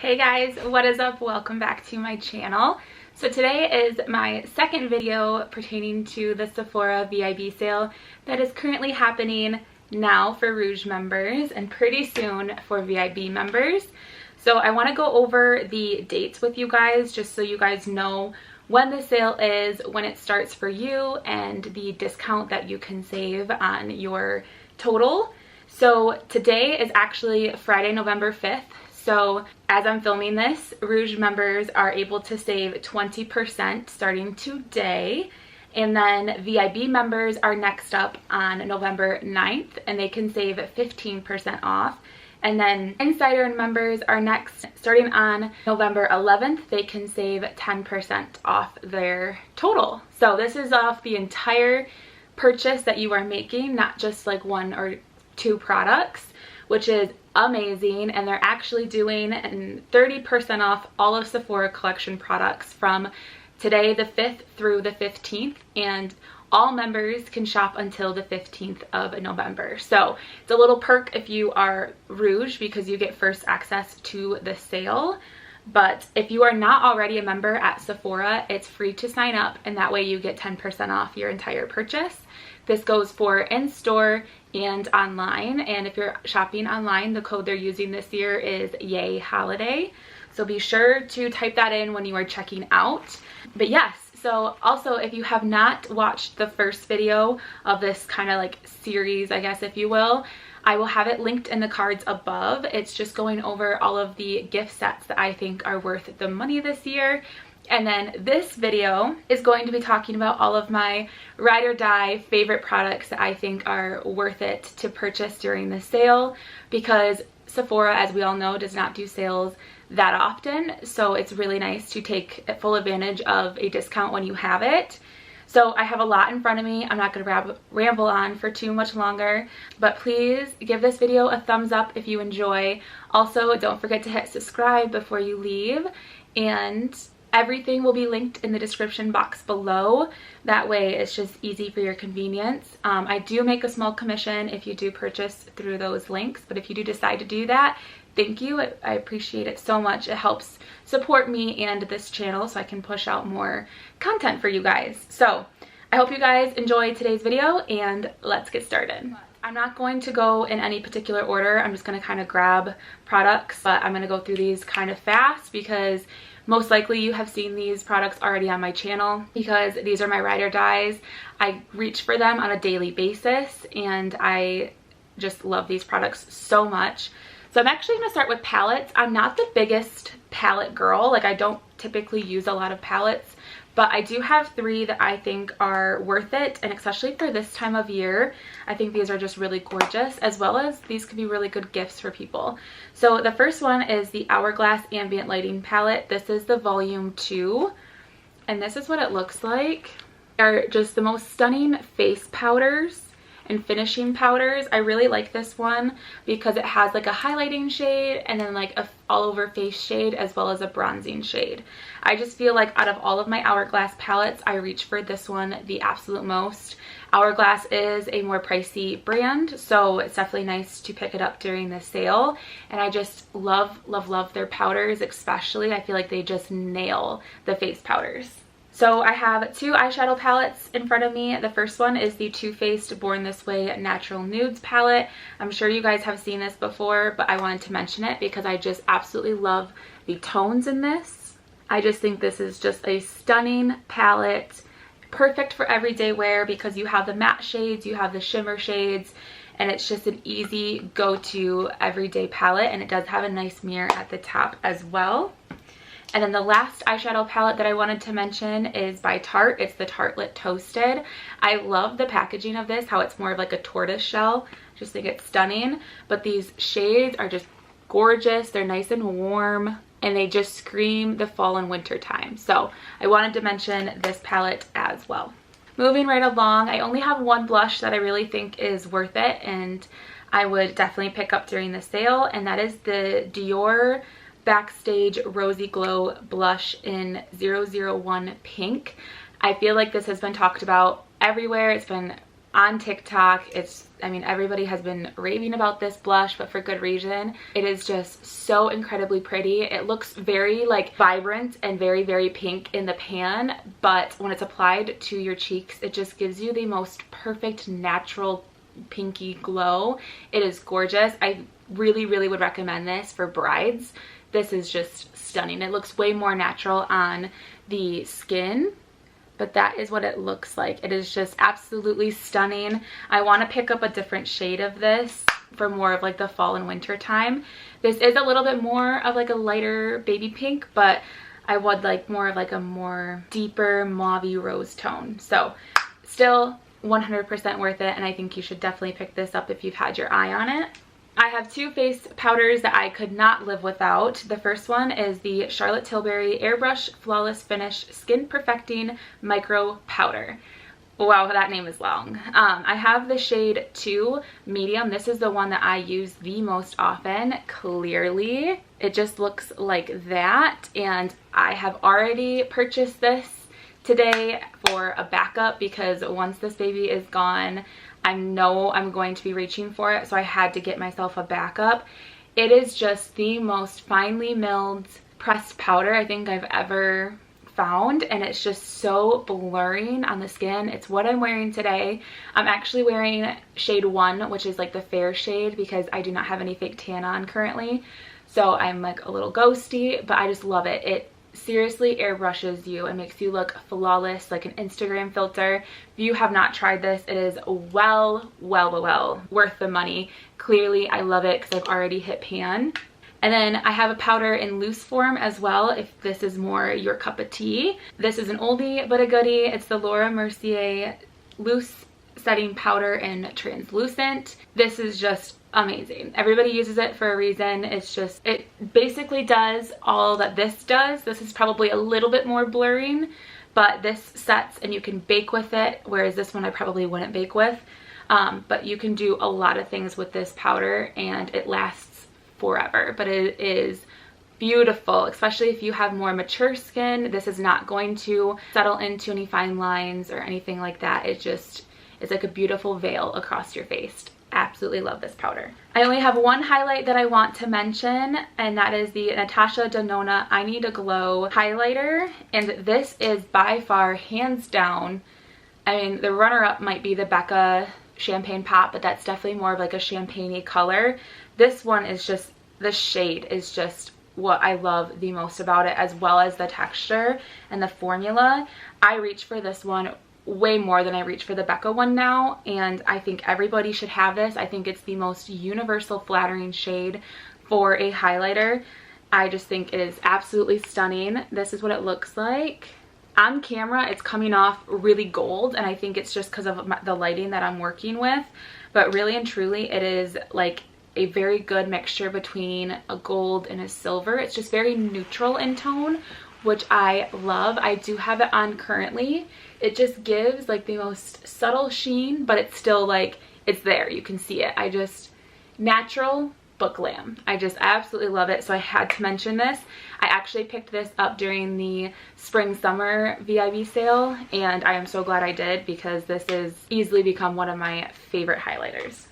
Hey guys, what is up? Welcome back to my channel. So today is my second video pertaining to the Sephora VIB sale that is currently happening now for Rouge members and pretty soon for VIB members. So I want to go over the dates with you guys just so you guys know when the sale is, when it starts for you, and the discount that you can save on your total. So today is actually Friday, November 5th. So as I'm filming this, Rouge members are able to save 20% starting today. And then VIB members are next up on November 9th and they can save 15% off. And then Insider members are next starting on November 11th. They can save 10% off their total. So this is off the entire purchase that you are making, not just like one or two products, which is amazing. And they're actually doing 30% off all of Sephora collection products from today the 5th through the 15th, and all members can shop until the 15th of November. So it's a little perk if you are Rouge because you get first access to the sale. But if you are not already a member at Sephora, it's free to sign up, and that way you get 10% off your entire purchase. This goes for in-store and online, and if you're shopping online, the code they're using this year is Yay Holiday. So be sure to type that in when you are checking out. But yes, so also if you have not watched the first video of this kind of like series, I guess if you will, I will have it linked in the cards above. It's just going over all of the gift sets that I think are worth the money this year. And then this video is going to be talking about all of my ride or die favorite products that I think are worth it to purchase during the sale, because Sephora, as we all know, does not do sales that often. So it's really nice to take full advantage of a discount when you have it. So I have a lot in front of me. I'm not going to ramble on for too much longer, but please give this video a thumbs up if you enjoy. Also, don't forget to hit subscribe before you leave, and everything will be linked in the description box below. That way it's just easy for your convenience. I do make a small commission if you do purchase through those links, but if you do decide to do that, thank you. I appreciate it so much. It helps support me and this channel so I can push out more content for you guys. So I hope you guys enjoyed today's video, and let's get started. I'm not going to go in any particular order. I'm just going to kind of grab products, but I'm going to go through these kind of fast because most likely you have seen these products already on my channel, because these are my ride or dies. I reach for them on a daily basis and I just love these products so much. So I'm actually going to start with palettes. I'm not the biggest palette girl. Like, I don't typically use a lot of palettes, but I do have three that I think are worth it, and especially for this time of year, I think these are just really gorgeous, as well as these could be really good gifts for people. So the first one is the Hourglass Ambient Lighting Palette. This is the volume 2, and this is what it looks like. They're just the most stunning face powders and finishing powders. I really like this one because it has like a highlighting shade and then like a all over face shade as well as a bronzing shade. I just feel like out of all of my Hourglass palettes, I reach for this one the absolute most. Hourglass is a more pricey brand, so it's definitely nice to pick it up during the sale. And I just love, love, love their powders, especially. I feel like they just nail the face powders. So I have two eyeshadow palettes in front of me. The first one is the Too Faced Born This Way Natural Nudes palette. I'm sure you guys have seen this before, but I wanted to mention it because I just absolutely love the tones in this. I just think this is just a stunning palette, perfect for everyday wear because you have the matte shades, you have the shimmer shades, and it's just an easy go-to everyday palette, and it does have a nice mirror at the top as well. And then the last eyeshadow palette that I wanted to mention is by Tarte. It's the Tartelette Toasted. I love the packaging of this, how it's more of like a tortoise shell. I just think it's stunning. But these shades are just gorgeous. They're nice and warm, and they just scream the fall and winter time. So I wanted to mention this palette as well. Moving right along, I only have one blush that I really think is worth it, and I would definitely pick up during the sale, and that is the Dior Backstage Rosy Glow Blush in 001 Pink. I feel like this has been talked about everywhere. It's been on TikTok. I mean, everybody has been raving about this blush, but for good reason. It is just so incredibly pretty. It looks very like vibrant and very, very pink in the pan, but when it's applied to your cheeks, it just gives you the most perfect natural pinky glow. It is gorgeous. I really, really would recommend this for brides. This is just stunning. It looks way more natural on the skin, but that is what it looks like. It is just absolutely stunning. I want to pick up a different shade of this for more of like the fall and winter time. This is a little bit more of like a lighter baby pink, but I would like more of like a more deeper mauve-y rose tone. So still 100% worth it, and I think you should definitely pick this up if you've had your eye on it. I have two face powders that I could not live without. The first one is the Charlotte Tilbury Airbrush Flawless Finish Skin Perfecting Micro Powder. Wow, that name is long. I have the shade 2 medium. This is the one that I use the most often. Clearly, it just looks like that, and I have already purchased this today for a backup because once this baby is gone, I know I'm going to be reaching for it, so I had to get myself a backup. It is just the most finely milled pressed powder I think I've ever found, and it's just so blurring on the skin. It's what I'm wearing today. I'm actually wearing shade 1, which is like the fair shade, because I do not have any fake tan on currently, so I'm like a little ghosty, but I just love it. It seriously airbrushes you and makes you look flawless, like an Instagram filter. If you have not tried this, it is well worth the money. Clearly, I love it because I've already hit pan. And then I have a powder in loose form as well, if this is more your cup of tea. This is an oldie but a goodie. It's the Laura Mercier Loose Setting Powder in Translucent. This is just amazing. Everybody uses it for a reason. It's just, it basically does all that this does. This is probably a little bit more blurring, but this sets and you can bake with it, whereas this one I probably wouldn't bake with. But you can do a lot of things with this powder and it lasts forever, but it is beautiful, especially if you have more mature skin. This is not going to settle into any fine lines or anything like that. It just is like a beautiful veil across your face. Absolutely love this powder. I only have one highlight that I want to mention, and that is the Natasha Denona I Need a Glow highlighter, and this is by far, hands down, I mean, the runner-up might be the Becca Champagne Pop, but that's definitely more of like a champagne-y color. This one is just, the shade is just what I love the most about it, as well as the texture and the formula. I reach for this one way more than I reach for the Becca one now, and I think everybody should have this. I think it's the most universal flattering shade for a highlighter. I just think it is absolutely stunning. This is what it looks like. On camera, it's coming off really gold, and I think it's just because of the lighting that I'm working with, but really and truly it is like a very good mixture between a gold and a silver. It's just very neutral in tone, which I love. I do have it on currently. It just gives like the most subtle sheen, but it's still like, it's there, you can see it. I just, natural but glam. I just absolutely love it, so I had to mention this. I actually picked this up during the spring summer VIB sale, and I am so glad I did, because this has easily become one of my favorite highlighters.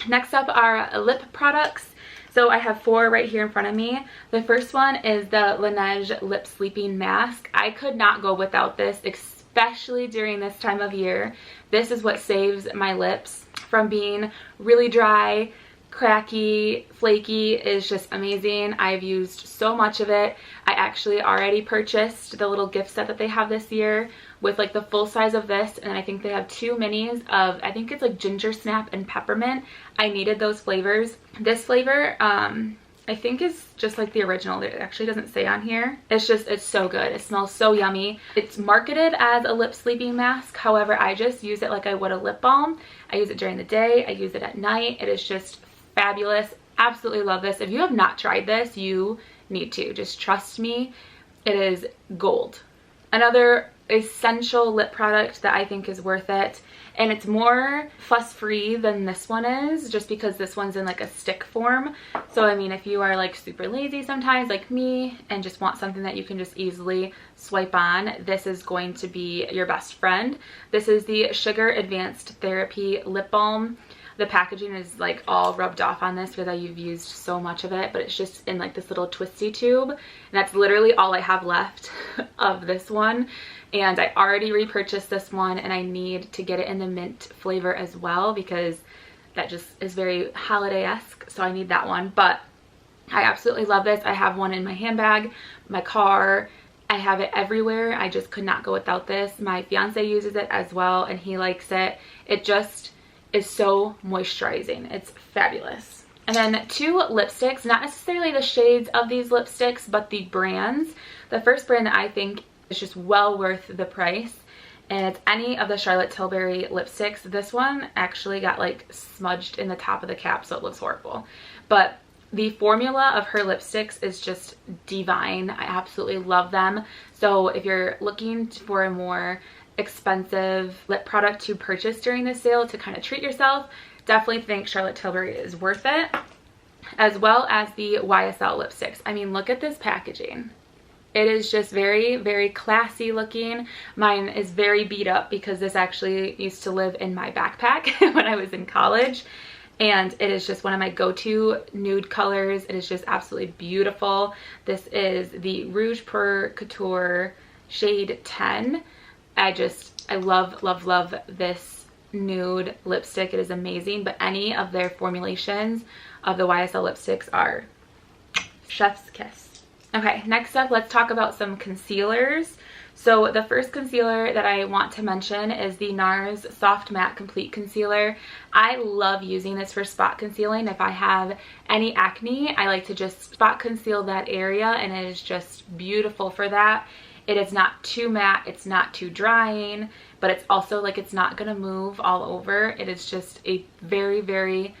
Next up are lip products. So I have 4 right here in front of me. The first one is the Lineage Lip Sleeping Mask. I could not go without this, especially during this time of year. This is what saves my lips from being really dry, cracky, flaky. Is just amazing. I've used so much of it. I actually already purchased the little gift set that they have this year with like the full size of this, and I think they have 2 minis of, I think it's like ginger snap and peppermint. I needed those flavors. This flavor I think is just like the original. It actually doesn't say on here. It's just, it's so good. It smells so yummy. It's marketed as a lip sleeping mask. However, I just use it like I would a lip balm. I use it during the day. I use it at night. It is just fabulous. Absolutely love this. If you have not tried this, you need to. Just trust me. It is gold. Another essential lip product that I think is worth it. And it's more fuss-free than this one is, just because this one's in like a stick form. So I mean, if you are like super lazy sometimes like me and just want something that you can just easily swipe on, this is going to be your best friend. This is the Sugar Advanced Therapy Lip Balm. The packaging is like all rubbed off on this because I've used so much of it, but it's just in like this little twisty tube. And that's literally all I have left of this one. And I already repurchased this one, and I need to get it in the mint flavor as well because that just is very holiday-esque. So I need that one. But I absolutely love this. I have one in my handbag, my car. I have it everywhere. I just could not go without this. My fiance uses it as well, and he likes it. It just is so moisturizing. It's fabulous. And then 2 lipsticks, not necessarily the shades of these lipsticks, but the brands. The first brand that I think is just well worth the price, and it's any of the Charlotte Tilbury lipsticks. This one actually got like smudged in the top of the cap, so it looks horrible. But the formula of her lipsticks is just divine. I absolutely love them. So if you're looking for a more expensive lip product to purchase during the sale to kind of treat yourself, definitely think Charlotte Tilbury is worth it, as well as the YSL lipsticks. I mean, look at this packaging. It is just very, very classy looking. Mine is very beat up because this actually used to live in my backpack when I was in college. And it is just one of my go-to nude colors. It is just absolutely beautiful. This is the Rouge Pour Couture shade 10. I love, love, love this nude lipstick. It is amazing. But any of their formulations of the YSL lipsticks are chef's kiss. Okay, next up, let's talk about some concealers. So the first concealer that I want to mention is the Nars Soft Matte Complete Concealer. I love using this for spot concealing. If I have any acne, I like to just spot conceal that area, and it is just beautiful for that. It is not too matte, it's not too drying, but it's also like it's not gonna move all over. It is just a very, very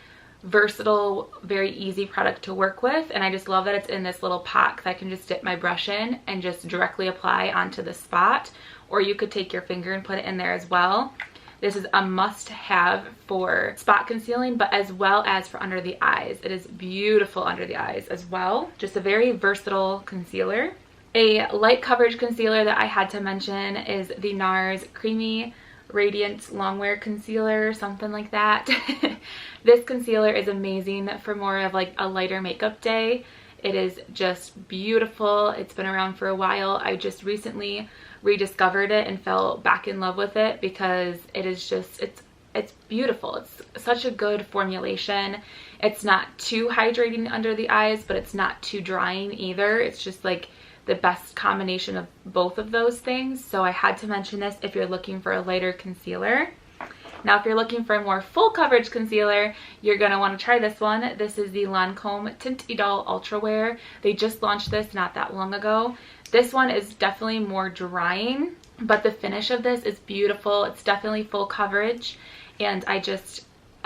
versatile, very easy product to work with, and I just love that it's in this little pot because I can just dip my brush in and just directly apply onto the spot, or you could take your finger and put it in there as well. This is a must-have for spot concealing, but as well as for under the eyes. It is beautiful under the eyes as well. Just a very versatile concealer. A light coverage concealer that I had to mention is the Nars Creamy Radiant Longwear Concealer, something like that. This concealer is amazing for more of like a lighter makeup day. It is just beautiful. It's been around for a while. I just recently rediscovered it and fell back in love with it because it is just, it's beautiful. It's such a good formulation. It's not too hydrating under the eyes, but it's not too drying either. It's just like the best combination of both of those things. So I had to mention this if you're looking for a lighter concealer. Now, if you're looking for a more full coverage concealer, you're going to want to try this one. This is the Lancome Tinty Ultra Wear. They just launched this not that long ago. This one is definitely more drying, but the finish of this is beautiful. It's definitely full coverage, and I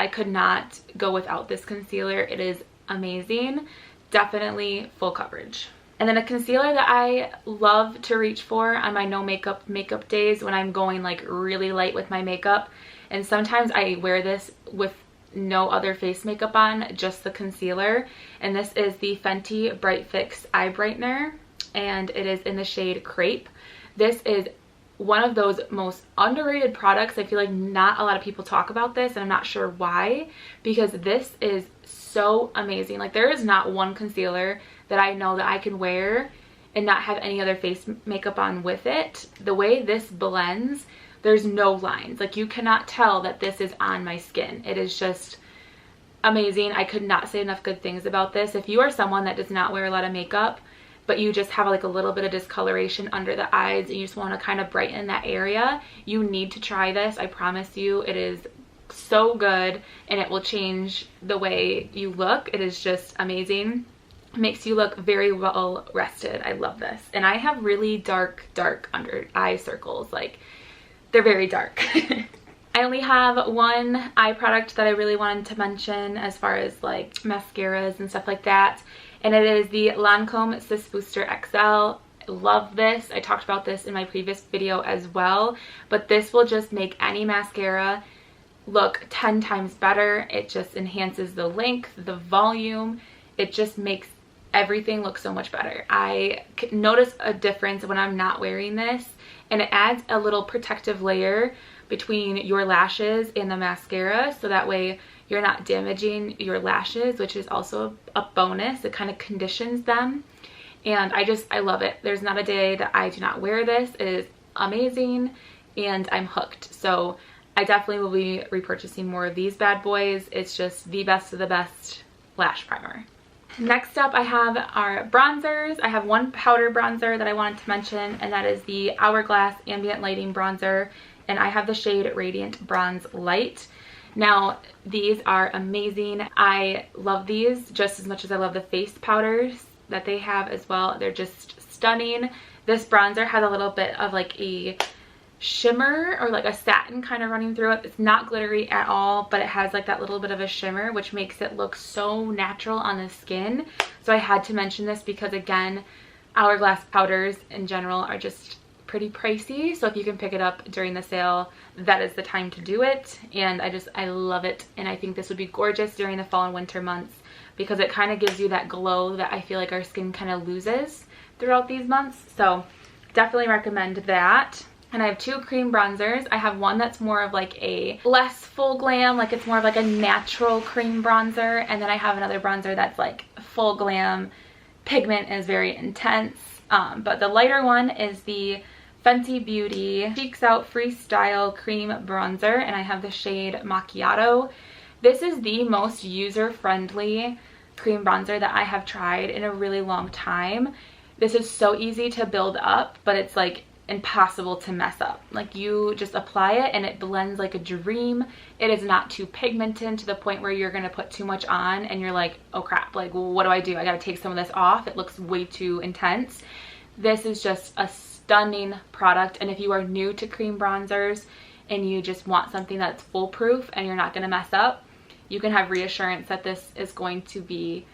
could not go without this concealer. It is amazing. Definitely full coverage. And then a concealer that I love to reach for on my no makeup days when I'm going like really light with my makeup. And sometimes I wear this with no other face makeup on, just the concealer. And this is the Fenty Bright Fix Eye Brightener, and it is in the shade Crepe. This is one of those most underrated products. I feel like not a lot of people talk about this, and I'm not sure why, because this is so amazing. Like, there is not one concealer that I know that I can wear and not have any other face makeup on with it. The way this blends, there's no lines. Like, you cannot tell that this is on my skin. It is just amazing. I could not say enough good things about this. If you are someone that does not wear a lot of makeup, but you just have like a little bit of discoloration under the eyes and you just want to kind of brighten that area, you need to try this. I promise you, it is so good, and it will change the way you look. It is just amazing. It makes you look very well rested. I love this. And I have really dark under eye circles. Like, they're very dark. I only have one eye product that I really wanted to mention as far as like mascaras and stuff like that, and it is the Lancome Sysbooster Xl. love this. I talked about this in my previous video as well, but this will just make any mascara look 10 times better. It just enhances the length, the volume. It just makes everything look so much better. I notice a difference when I'm not wearing this, and it adds a little protective layer between your lashes and the mascara, so that way you're not damaging your lashes, which is also a bonus. It kind of conditions them, and I love it. There's not a day that I do not wear this. It is amazing, and I'm hooked. So I definitely will be repurchasing more of these bad boys. It's just the best of the best lash primer. Next up, I have our bronzers. I have one powder bronzer that I wanted to mention, and that is the Hourglass Ambient Lighting Bronzer, and I have the shade Radiant Bronze Light. Now, these are amazing. I love these just as much as I love the face powders that they have as well. They're just stunning. This bronzer has a little bit of like a shimmer or like a satin kind of running through it. It's not glittery at all, but it has like that little bit of a shimmer, which makes it look so natural on the skin. So I had to mention this because, again, Hourglass powders in general are just pretty pricey. So if you can pick it up during the sale, that is the time to do it. And I love it. And I think this would be gorgeous during the fall and winter months because it kind of gives you that glow that I feel like our skin kind of loses throughout these months. So definitely recommend that. And I have two cream bronzers. I have one that's more of like a less full glam, like it's more of like a natural cream bronzer. And then I have another bronzer that's like full glam. Pigment is very intense. But the lighter one is the Fenty Beauty Cheeks Out Freestyle Cream Bronzer. And I have the shade Macchiato. This is the most user-friendly cream bronzer that I have tried in a really long time. This is so easy to build up, but it's like impossible to mess up. Like, you just apply it and it blends like a dream. It is not too pigmented to the point where you're gonna put too much on and you're like, oh crap, like what do? I gotta take some of this off. It looks way too intense. This is just a stunning product, and if you are new to cream bronzers and you just want something that's foolproof and you're not gonna mess up, you can have reassurance that this is going to be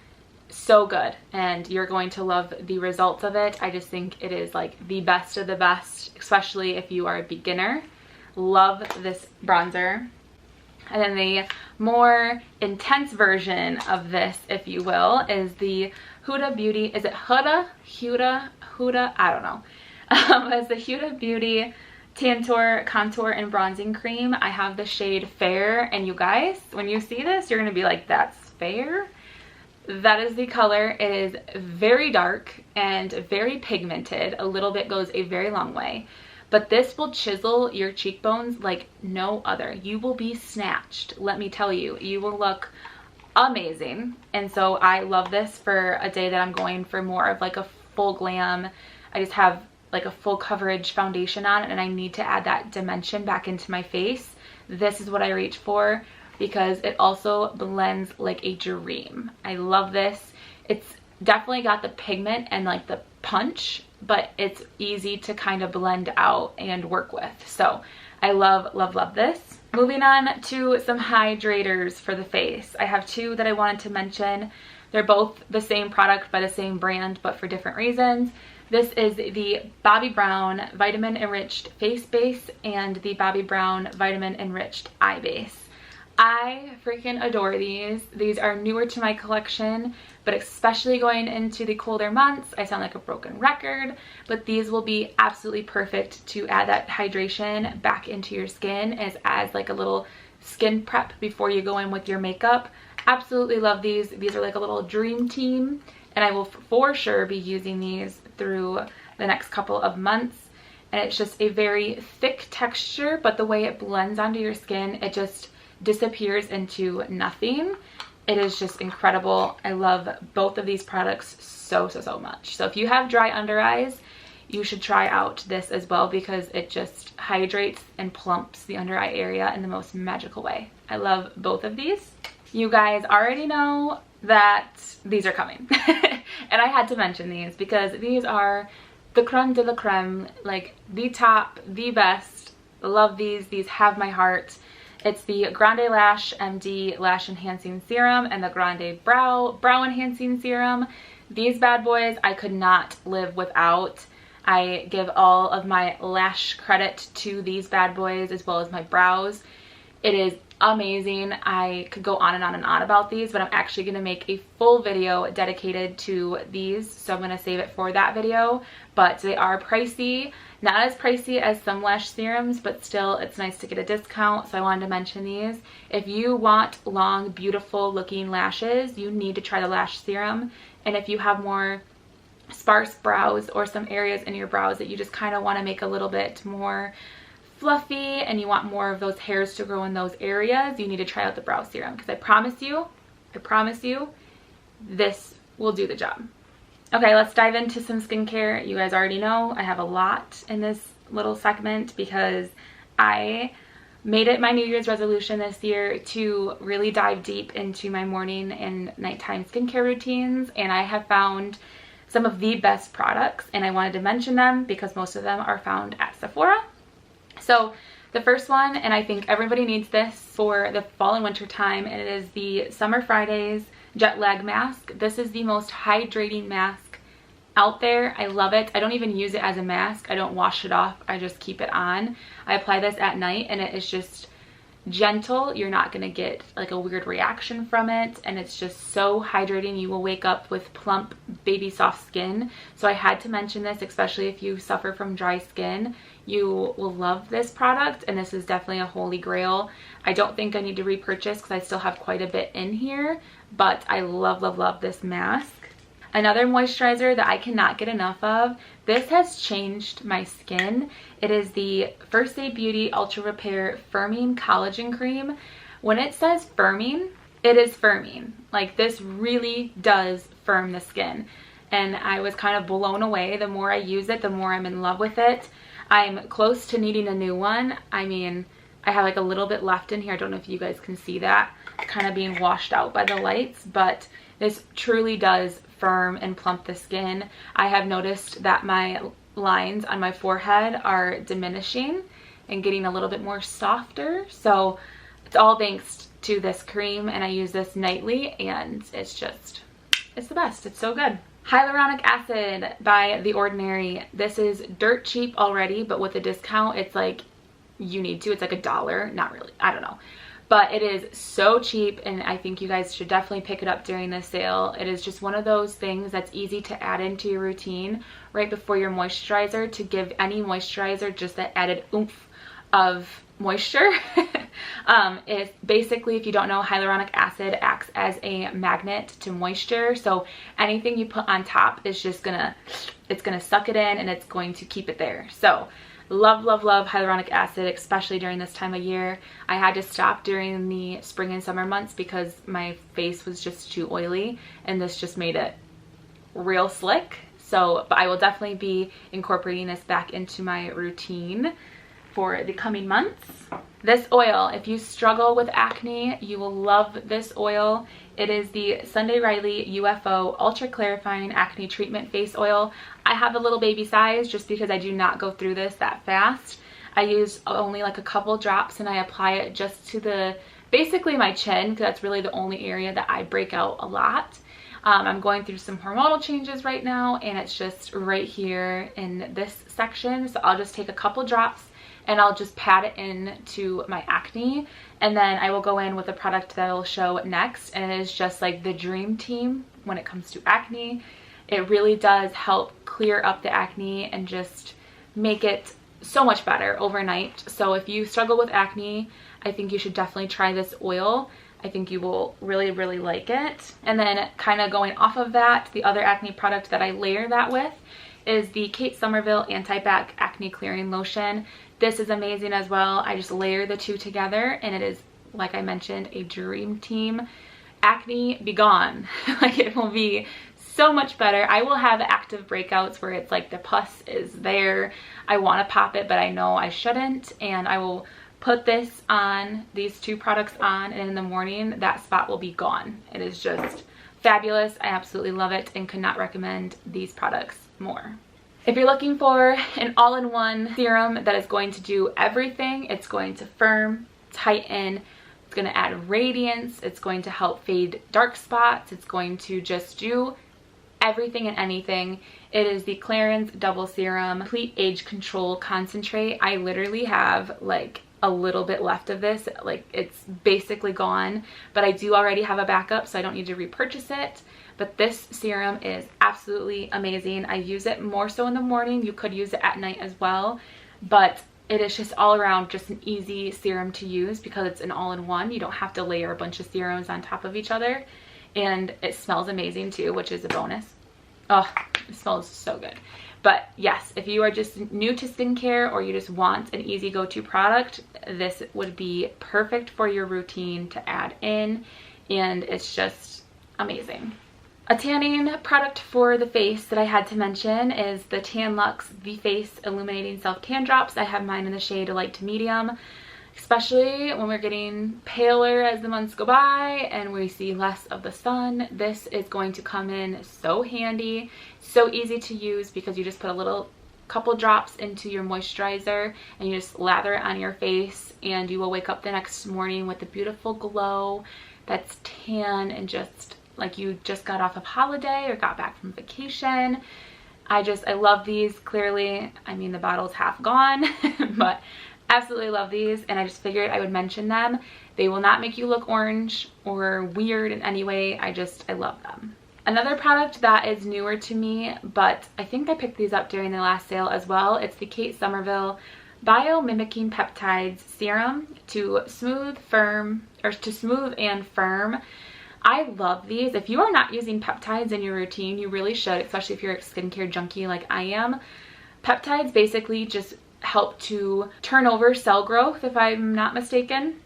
so good and you're going to love the results of it. I just think it is like the best of the best, especially if you are a beginner. Love this bronzer. And then the more intense version of this, if you will, is the Huda Beauty. Is it Huda? I don't know. It's the Huda Beauty Tantour Contour and Bronzing Cream. I have the shade Fair, and you guys, when you see this, you're gonna be like, that's fair? That is the color. It is very dark and very pigmented. A little bit goes a very long way. But this will chisel your cheekbones like no other. You will be snatched, let me tell you. You will look amazing. And so I love this for a day that I'm going for more of like a full glam. I just have like a full coverage foundation on and I need to add that dimension back into my face. This is what I reach for, because it also blends like a dream. I love this. It's definitely got the pigment and like the punch, but it's easy to kind of blend out and work with. So I love, love, love this. Moving on to some hydrators for the face. I have two that I wanted to mention. They're both the same product by the same brand, but for different reasons. This is the Bobbi Brown Vitamin Enriched Face Base and the Bobbi Brown Vitamin Enriched Eye Base. I freaking adore these. These are newer to my collection, but especially going into the colder months, I sound like a broken record, but these will be absolutely perfect to add that hydration back into your skin as like a little skin prep before you go in with your makeup. Absolutely love these. These are like a little dream team, and I will for sure be using these through the next couple of months. And it's just a very thick texture, but the way it blends onto your skin, it just disappears into nothing. It is just incredible. I love both of these products so much. So if you have dry under eyes, you should try out this as well, because it just hydrates and plumps the under eye area in the most magical way. I love both of these. You guys already know that these are coming. And I had to mention these because these are the creme de la creme, like the top, the best. Love these. These have my heart. It's the Grande Lash MD Lash Enhancing Serum and the Grande Brow Enhancing Serum. These bad boys I could not live without. I give all of my lash credit to these bad boys as well as my brows. It is amazing. I could go on and on and on about these, but I'm actually going to make a full video dedicated to these, so I'm going to save it for that video. But they are pricey, not as pricey as some lash serums, but still it's nice to get a discount, so I wanted to mention these. If you want long, beautiful looking lashes, you need to try the lash serum. And if you have more sparse brows or some areas in your brows that you just kind of want to make a little bit more fluffy and you want more of those hairs to grow in those areas, you need to try out the brow serum, because I promise you, this will do the job. Okay, let's dive into some skincare. You guys already know I have a lot in this little segment because I made it my New Year's resolution this year to really dive deep into my morning and nighttime skincare routines, and I have found some of the best products, and I wanted to mention them because most of them are found at Sephora. So the first one, and I think everybody needs this for the fall and winter time, and it is the Summer Fridays Jet Lag Mask. This is the most hydrating mask out there. I love it. I don't even use it as a mask. I don't wash it off. I just keep it on. I apply this at night, and it is just gentle. You're not going to get like a weird reaction from it, and it's just so hydrating. You will wake up with plump baby soft skin. So I had to mention this, especially if you suffer from dry skin. You will love this product, and this is definitely a holy grail. I don't think I need to repurchase because I still have quite a bit in here, but I love this mask. Another moisturizer that I cannot get enough of. This has changed my skin. It is the First Aid Beauty Ultra Repair Firming Collagen Cream. When it says firming, it is firming. Like, this really does firm the skin. And I was kind of blown away. The more I use it, the more I'm in love with it. I'm close to needing a new one. I mean, I have like a little bit left in here. I don't know if you guys can see that. It's kind of being washed out by the lights, but this truly does firm and plump the skin. I have noticed that my lines on my forehead are diminishing and getting a little bit more softer. So it's all thanks to this cream, and I use this nightly, and it's the best. It's so good. Hyaluronic acid by The Ordinary. This is dirt cheap already, but with a discount, it's like you need to. It's like $1. Not really. I don't know. But it is so cheap, and I think you guys should definitely pick it up during this sale. It is just one of those things that's easy to add into your routine right before your moisturizer to give any moisturizer just that added oomph of moisture. It's basically, if you don't know, hyaluronic acid acts as a magnet to moisture. So anything you put on top is just it's gonna suck it in, and it's going to keep it there. So love hyaluronic acid, especially during this time of year. I had to stop during the spring and summer months because my face was just too oily, and this just made it real slick. So, but I will definitely be incorporating this back into my routine for the coming months. This oil, if you struggle with acne, you will love this oil. It is the Sunday Riley UFO Ultra Clarifying Acne Treatment Face Oil. I have a little baby size just because I do not go through this that fast. I use only like a couple drops, and I apply it just to basically my chin, because that's really the only area that I break out a lot. I'm going through some hormonal changes right now, and it's just right here in this section. So I'll just take a couple drops and I'll just pat it into my acne, and then I will go in with a product that I'll show next, and it is just like the dream team when it comes to acne. It really does help clear up the acne and just make it so much better overnight. So if you struggle with acne, I think you should definitely try this oil. I think you will really like it. And then kind of going off of that, the other acne product that I layer that with is the Kate Somerville Anti-Bac Acne Clearing Lotion. This is amazing as well. I just layer the two together, and it is, like I mentioned, a dream team. Acne be gone. Like, it will be so much better. I will have active breakouts where it's like the pus is there. I want to pop it, but I know I shouldn't, and I will put this on, these two products on, and in the morning that spot will be gone. It is just fabulous. I absolutely love it and could not recommend these products more. If you're looking for an all-in-one serum that is going to do everything, it's going to firm, tighten, it's going to add radiance, it's going to help fade dark spots, it's going to just do everything and anything. It is the Clarins Double Serum Complete Age Control Concentrate. I literally have like a little bit left of this, like it's basically gone, but I do already have a backup, so I don't need to repurchase it. But this serum is absolutely amazing. I use it more so in the morning. You could use it at night as well, but it is just all around just an easy serum to use because it's an all-in-one. You don't have to layer a bunch of serums on top of each other, and it smells amazing too, which is a bonus. Oh, it smells so good. But yes, if you are just new to skincare or you just want an easy go-to product, this would be perfect for your routine to add in, and it's just amazing. A tanning product for the face that I had to mention is the Tan Luxe The Face Illuminating Self Tan Drops. I have mine in the shade light to medium, especially when we're getting paler as the months go by and we see less of the sun. This is going to come in so handy, so easy to use because you just put a couple drops into your moisturizer and you just lather it on your face, and you will wake up the next morning with a beautiful glow that's tan and just like you just got off of holiday or got back from vacation. I love these. Clearly, I mean, the bottle's half gone, but absolutely love these, and I just figured I would mention them. They will not make you look orange or weird in any way. I love them. Another product that is newer to me, but I think I picked these up during the last sale as well. It's the Kate Somerville Bio-Mimicking Peptides Serum to smooth and firm. I love these. If you are not using peptides in your routine, you really should, especially if you're a skincare junkie like I am. Peptides basically just help to turn over cell growth, if I'm not mistaken,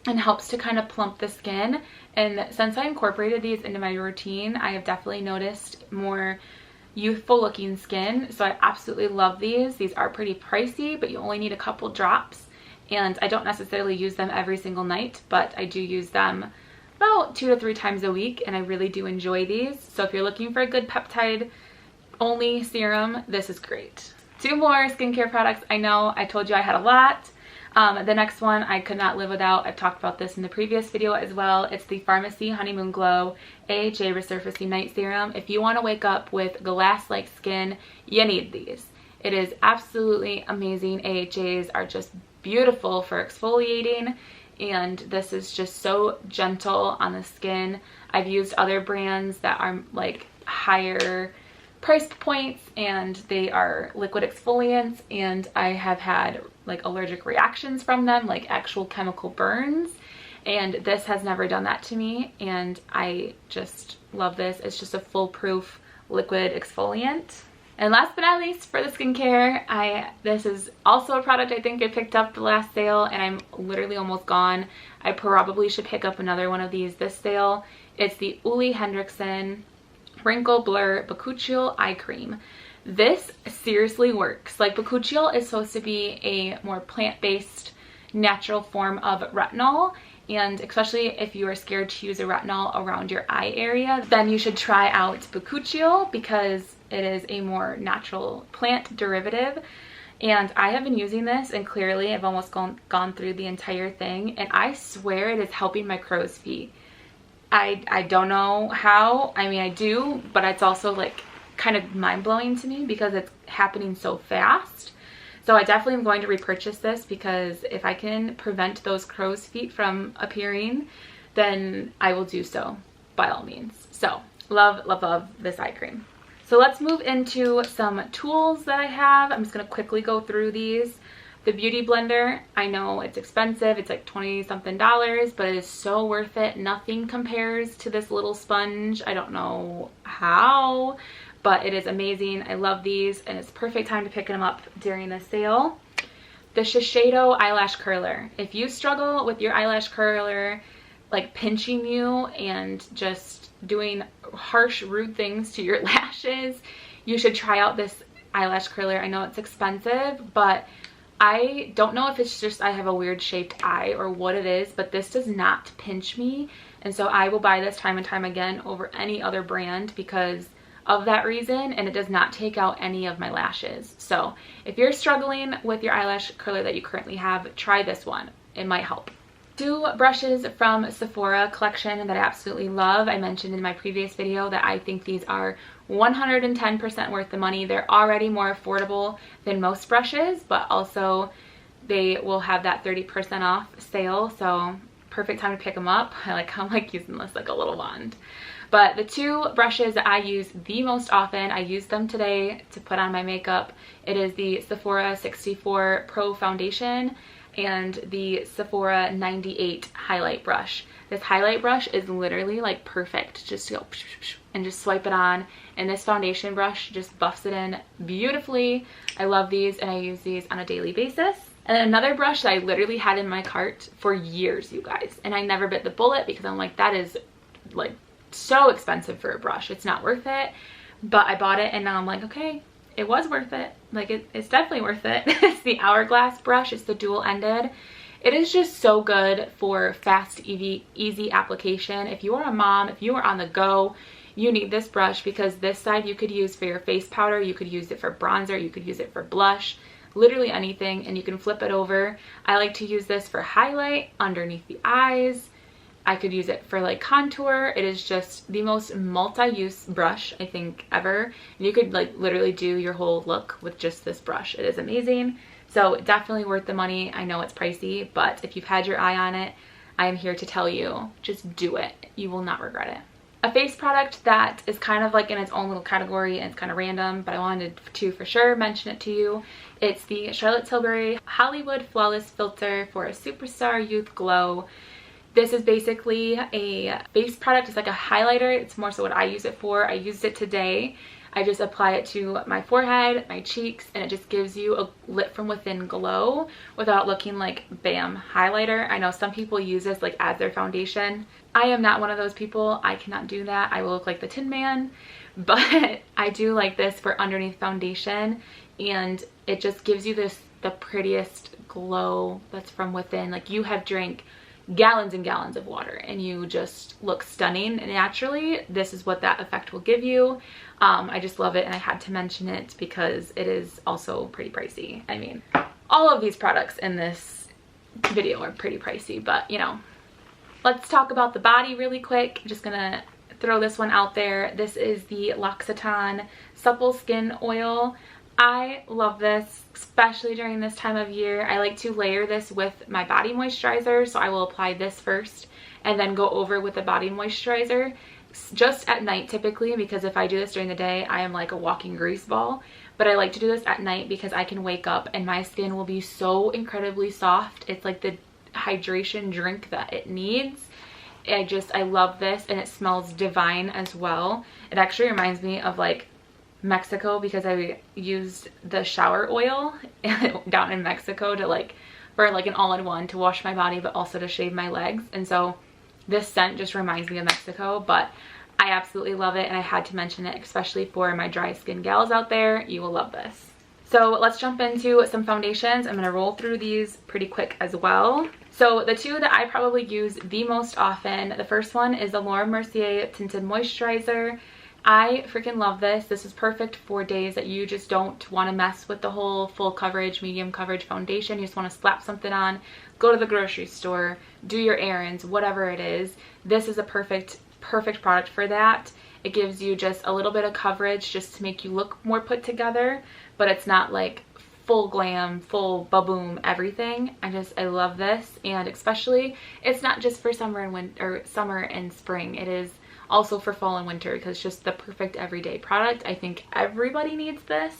and helps to kind of plump the skin. And since I incorporated these into my routine, I have definitely noticed more youthful looking skin. So I absolutely love these. These are pretty pricey, but you only need a couple drops, and I don't necessarily use them every single night, but I do use them about 2 to 3 times a week, and I really do enjoy these. So if you're looking for a good peptide only serum, this is great. 2 more skincare products. I know I told you I had a lot. The next one I could not live without. I've talked about this in the previous video as well. It's the Pharmacy Honeymoon Glow AHA Resurfacing Night Serum. If you want to wake up with glass-like skin, you need these. It is absolutely amazing. AHAs are just beautiful for exfoliating, and this is just so gentle on the skin. I've used other brands that are like higher price points, and they are liquid exfoliants, and I have had like allergic reactions from them, like actual chemical burns, and this has never done that to me, and I just love this. It's just a foolproof liquid exfoliant. And last but not least, for the skincare, this is also a product I think I picked up the last sale, and I'm literally almost gone. I probably should pick up another one of these this sale. It's the Ole Henriksen Wrinkle Blur Bakuchiol Eye Cream. This seriously works. Like, bakuchiol is supposed to be a more plant-based natural form of retinol, and especially if you are scared to use a retinol around your eye area, then you should try out bakuchiol because it is a more natural plant derivative. And I have been using this, and clearly I've almost gone through the entire thing, and I swear it is helping my crow's feet. I don't know how. I mean, I do, but it's also like kind of mind-blowing to me because it's happening so fast. So I definitely am going to repurchase this, because if I can prevent those crow's feet from appearing, then I will do so by all means. So love, love, love this eye cream. So let's move into some tools that I have. I'm just going to quickly go through these. The Beauty Blender, I know it's expensive. It's like $20-something, but it is so worth it. Nothing compares to this little sponge. I don't know how, but it is amazing. I love these, and it's perfect time to pick them up during the sale. The Shiseido Eyelash Curler. If you struggle with your eyelash curler like pinching you and just doing harsh, rude things to your lashes, you should try out this eyelash curler. I know it's expensive, but I don't know if it's just I have a weird shaped eye or what it is, but this does not pinch me, and so I will buy this time and time again over any other brand because of that reason, and it does not take out any of my lashes. So if you're struggling with your eyelash curler that you currently have, try this one. It might help. 2 brushes from Sephora collection that I absolutely love. I mentioned in my previous video that I think these are 110% worth the money. They're already more affordable than most brushes, but also they will have that 30% off sale, so perfect time to pick them up. I'm like using this like a little wand. But the two brushes that I use the most often, I used them today to put on my makeup. It is the Sephora 64 Pro Foundation and the Sephora 98 highlight brush. This highlight brush is literally like perfect. Just go and just swipe it on, and this foundation brush just buffs it in beautifully. I love these, and I use these on a daily basis. And then another brush that I literally had in my cart for years, you guys, and I never bit the bullet because I'm like, that is like so expensive for a brush. It's not worth it. But I bought it, and now I'm like, okay, it was worth it. Like it's definitely worth it. It's the Hourglass brush. It's the dual ended. It is just so good for fast, easy application. If you are a mom, if you are on the go, you need this brush, because this side you could use for your face powder, you could use it for bronzer, you could use it for blush, literally anything, and you can flip it over. I like to use this for highlight underneath the eyes. I could use it for like contour. It is just the most multi-use brush I think ever. And you could like literally do your whole look with just this brush. It is amazing. So definitely worth the money. I know it's pricey, but if you've had your eye on it, I am here to tell you, just do it. You will not regret it. A face product that is kind of like in its own little category, and it's kind of random, but I wanted to for sure mention it to you. It's the Charlotte Tilbury Hollywood Flawless Filter for a Superstar Youth Glow. This is basically a face product. It's like a highlighter. It's more so what I use it for. I used it today. I just apply it to my forehead, my cheeks, and it just gives you a lit from within glow without looking like bam highlighter. I know some people use this like as their foundation. I am not one of those people. I cannot do that. I will look like the Tin Man, but I do like this for underneath foundation, and it just gives you the prettiest glow that's from within. Like you have drank gallons and gallons of water and you just look stunning, and naturally this is what that effect will give you. I just love it, and I had to mention it because it is also pretty pricey. I mean, all of these products in this video are pretty pricey, but you know, let's talk about the body really quick. I'm just gonna throw this one out there. This is the L'Occitane Supple Skin Oil. I love this, especially during this time of year. I like to layer this with my body moisturizer, so I will apply this first and then go over with the body moisturizer just at night typically, because if I do this during the day, I am like a walking grease ball. But I like to do this at night because I can wake up and my skin will be so incredibly soft. It's like the hydration drink that it needs. I love this, and it smells divine as well. It actually reminds me of like Mexico, because I used the shower oil down in Mexico to like for like an all-in-one to wash my body but also to shave my legs, and so this scent just reminds me of Mexico. But I absolutely love it, and I had to mention it, especially for my dry skin gals out there. You will love this. So let's jump into some foundations. I'm going to roll through these pretty quick as well. So the two that I probably use the most often, the first one is the Laura Mercier Tinted Moisturizer. I freaking love this. This is perfect for days that you just don't want to mess with the whole full coverage, medium coverage foundation. You just want to slap something on, go to the grocery store, do your errands, whatever it is. This is a perfect product for that. It gives you just a little bit of coverage just to make you look more put together, but it's not like full glam, full ba-boom everything. I love this, and especially it's not just for summer and winter, or summer and spring. It is also for fall and winter, because it's just the perfect everyday product. I think everybody needs this.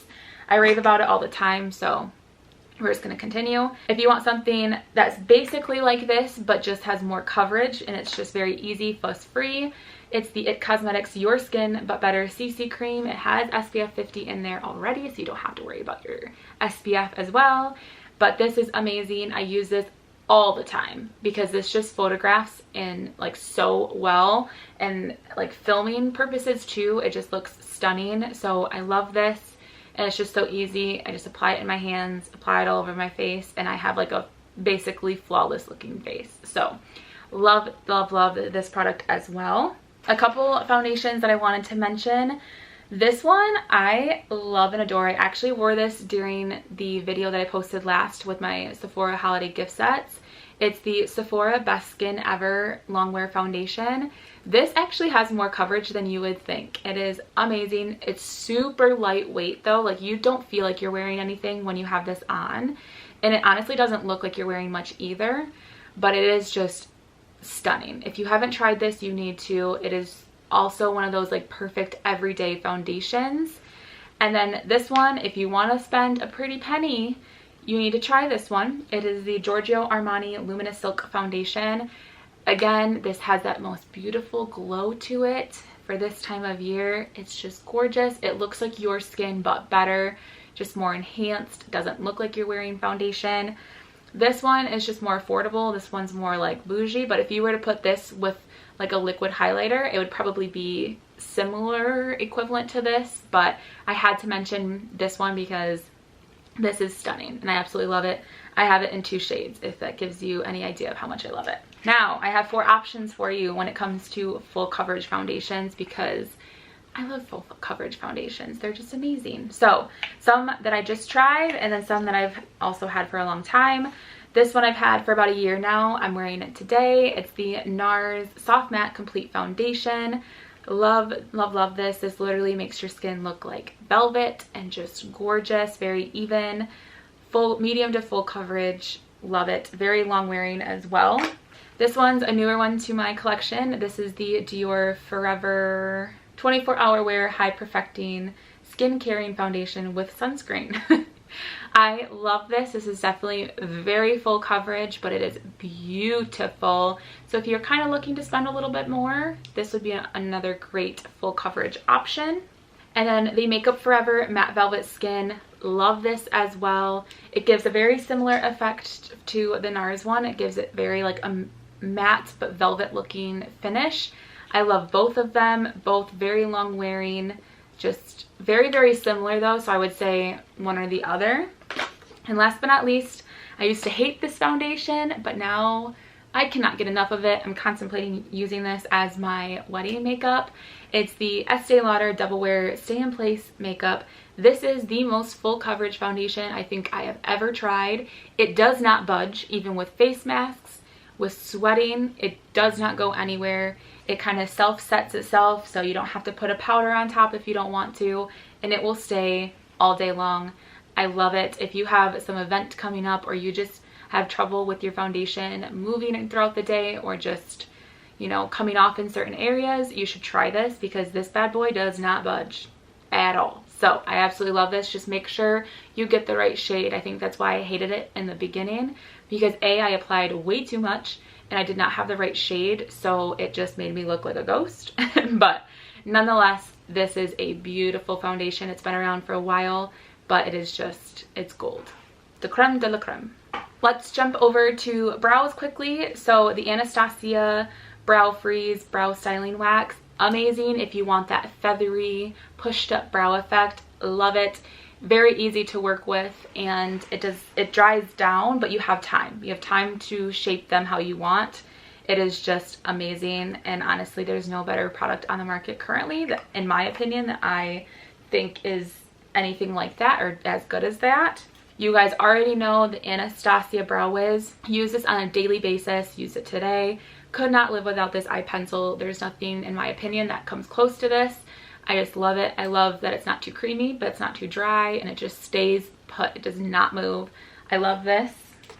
I rave about it all the time, so we're just going to continue. If you want something that's basically like this but just has more coverage and it's just very easy, fuss-free, it's the IT Cosmetics Your Skin But Better CC Cream. It has SPF 50 in there already, so you don't have to worry about your SPF as well. But this is amazing. I use this all the time because this just photographs in like so well, and like filming purposes too, it just looks stunning. So I love this, and it's just so easy. I just apply it in my hands, apply it all over my face, and I have like a basically flawless looking face. So love this product as well. A couple foundations that I wanted to mention. This one I love and adore. I actually wore this during the video that I posted last with my Sephora holiday gift sets, It's the Sephora Best Skin Ever Longwear Foundation. This actually has more coverage than you would think. It is amazing. It's super lightweight though. Like, you don't feel like you're wearing anything when you have this on. And it honestly doesn't look like you're wearing much either, but it is just stunning. If you haven't tried this, you need to. It is also one of those like perfect everyday foundations. And then this one, if you want to spend a pretty penny, you need to try this one. It is the Giorgio Armani Luminous Silk Foundation. Again, this has that most beautiful glow to it for this time of year. It's just gorgeous. It looks like your skin, but better, just more enhanced. Doesn't look like you're wearing foundation. This one is just more affordable. This one's more like bougie, but if you were to put this with like a liquid highlighter, it would probably be similar equivalent to this, but I had to mention this one because this is stunning and I absolutely love it. I have it in 2 shades, if that gives you any idea of how much I love it. Now, I have 4 options for you when it comes to full coverage foundations because I love full coverage foundations. They're just amazing. So, some that I just tried and then some that I've also had for a long time. This one I've had for about a year now. I'm wearing it today. It's the Nars Soft Matte Complete Foundation. Love, love, love this. This literally makes your skin look like velvet and just gorgeous, very even, full, medium to full coverage. Love it. Very long wearing as well. This one's a newer one to my collection. This is the Dior Forever 24-Hour Wear High Perfecting Skin Caring Foundation with Sunscreen. I love this. This is definitely very full coverage, but it is beautiful. So if you're kind of looking to spend a little bit more, this would be another great full coverage option. And then the Makeup Forever Matte Velvet Skin. Love this as well. It gives a very similar effect to the Nars one. It gives it very like a matte but velvet looking finish. I love both of them, both very long wearing, just very, very similar though, so I would say one or the other. And last but not least, I used to hate this foundation, but now I cannot get enough of it. I'm contemplating using this as my wedding makeup. It's the Estee Lauder Double Wear Stay in Place Makeup. This is the most full coverage foundation I think I have ever tried. It does not budge, even with face masks, with sweating. It does not go anywhere. It kind of self-sets itself, so you don't have to put a powder on top if you don't want to, and it will stay all day long. I love it. If you have some event coming up or you just have trouble with your foundation moving throughout the day or just, you know, coming off in certain areas, you should try this because this bad boy does not budge at all. So I absolutely love this. Just make sure you get the right shade. I think that's why I hated it in the beginning, because A, I applied way too much and I did not have the right shade, so it just made me look like a ghost. But nonetheless, this is a beautiful foundation. It's been around for a while, but it is just, it's gold. The creme de la creme. Let's jump over to brows quickly. So the Anastasia Brow Freeze Brow Styling Wax. Amazing if you want that feathery, pushed up brow effect. Love it. Very easy to work with, and it dries down, but you have time. You have time to shape them how you want. It is just amazing, and honestly, there's no better product on the market currently, that, in my opinion, that I think is anything like that or as good as that. You guys already know the Anastasia Brow Wiz. Use this on a daily basis. Use it today. Could not live without this eye pencil. There's nothing, in my opinion, that comes close to this. I just love it. I love that it's not too creamy, but it's not too dry, and it just stays put. It does not move. I love this.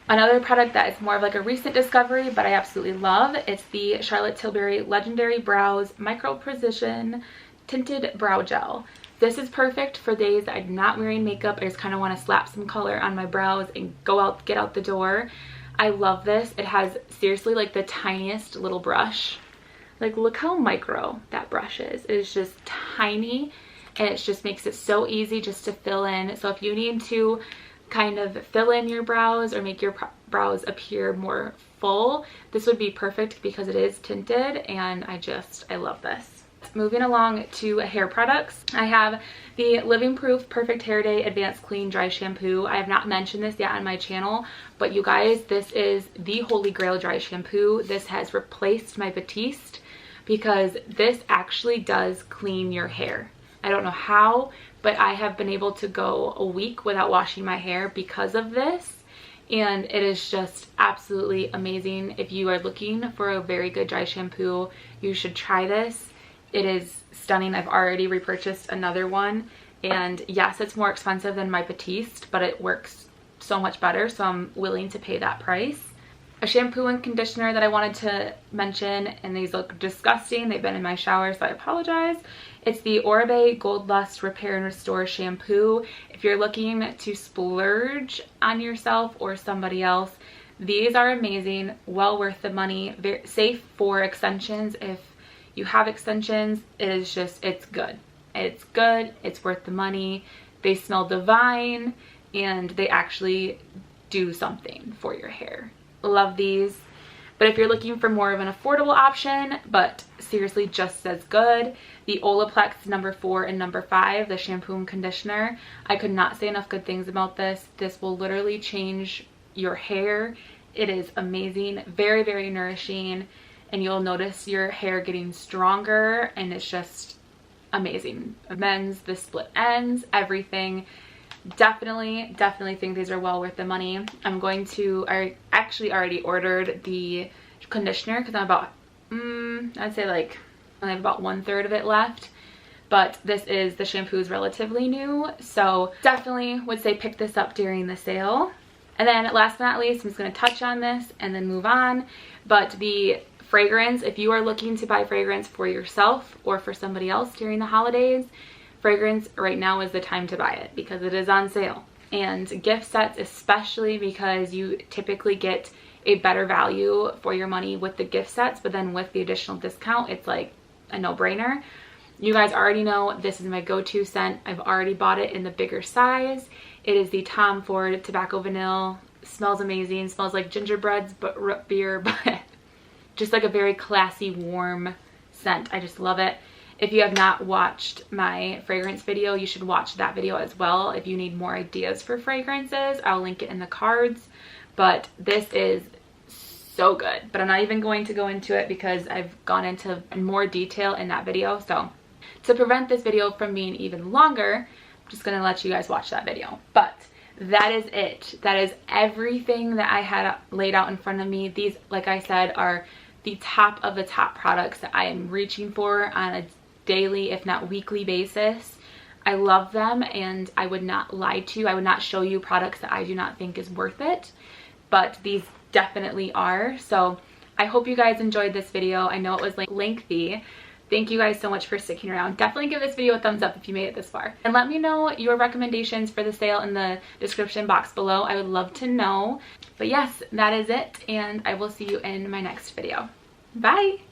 Another product that is more of like a recent discovery, but I absolutely love, it's the Charlotte Tilbury Legendary Brows Micro Precision Tinted Brow Gel. This is perfect for days that I'm not wearing makeup. I just kind of want to slap some color on my brows and go out, get out the door. I love this. It has seriously like the tiniest little brush. Like, look how micro that brush is. It is just tiny, and it just makes it so easy just to fill in. So if you need to kind of fill in your brows or make your brows appear more full, this would be perfect because it is tinted, and I love this. Moving along to hair products, I have the Living Proof Perfect Hair Day Advanced Clean Dry Shampoo. I have not mentioned this yet on my channel, but you guys, this is the holy grail dry shampoo. This has replaced my Batiste because this actually does clean your hair. I don't know how, but I have been able to go a week without washing my hair because of this, and it is just absolutely amazing. If you are looking for a very good dry shampoo, you should try this. It is stunning. I've already repurchased another one, and yes, it's more expensive than my Batiste, but it works so much better, so I'm willing to pay that price. A shampoo and conditioner that I wanted to mention, and these look disgusting. They've been in my shower, so I apologize. It's the Oribe Gold Lust Repair and Restore Shampoo. If you're looking to splurge on yourself or somebody else, these are amazing, well worth the money, very safe for extensions. If you have extensions, it's good. It's good, it's worth the money. They smell divine, and they actually do something for your hair. Love these. But if you're looking for more of an affordable option, but seriously just as good, the Olaplex number 4 and number 5, the shampoo and conditioner. I could not say enough good things about this. This will literally change your hair. It is amazing, very, very nourishing, and you'll notice your hair getting stronger, and it's just amazing. Men's, the split ends, everything. Definitely think these are well worth the money. I actually already ordered the conditioner because I'm about, I'd say like, I have about 1/3 of it left. But the shampoo is relatively new, so definitely would say pick this up during the sale. And then last but not least, I'm just going to touch on this and then move on. But the fragrance, if you are looking to buy fragrance for yourself or for somebody else during the holidays, fragrance right now is the time to buy it because it is on sale. And gift sets especially, because you typically get a better value for your money with the gift sets, but then with the additional discount, it's like a no-brainer. You guys already know this is my go-to scent. I've already bought it in the bigger size. It is the Tom Ford Tobacco Vanille. Smells amazing. Smells like gingerbreads, but root beer, but just like a very classy, warm scent. I just love it. If you have not watched my fragrance video, you should watch that video as well. If you need more ideas for fragrances, I'll link it in the cards. But this is so good. But I'm not even going to go into it because I've gone into more detail in that video. So to prevent this video from being even longer, I'm just going to let you guys watch that video. But that is it. That is everything that I had laid out in front of me. These, like I said, are the top of the top products that I am reaching for on a daily, if not weekly basis. I love them, and I would not lie to you. I would not show you products that I do not think is worth it, but these definitely are. So I hope you guys enjoyed this video. I know it was like lengthy. Thank you guys so much for sticking around. Definitely give this video a thumbs up if you made it this far, and let me know your recommendations for the sale in the description box below. I would love to know. But yes, that is it, and I will see you in my next video. Bye.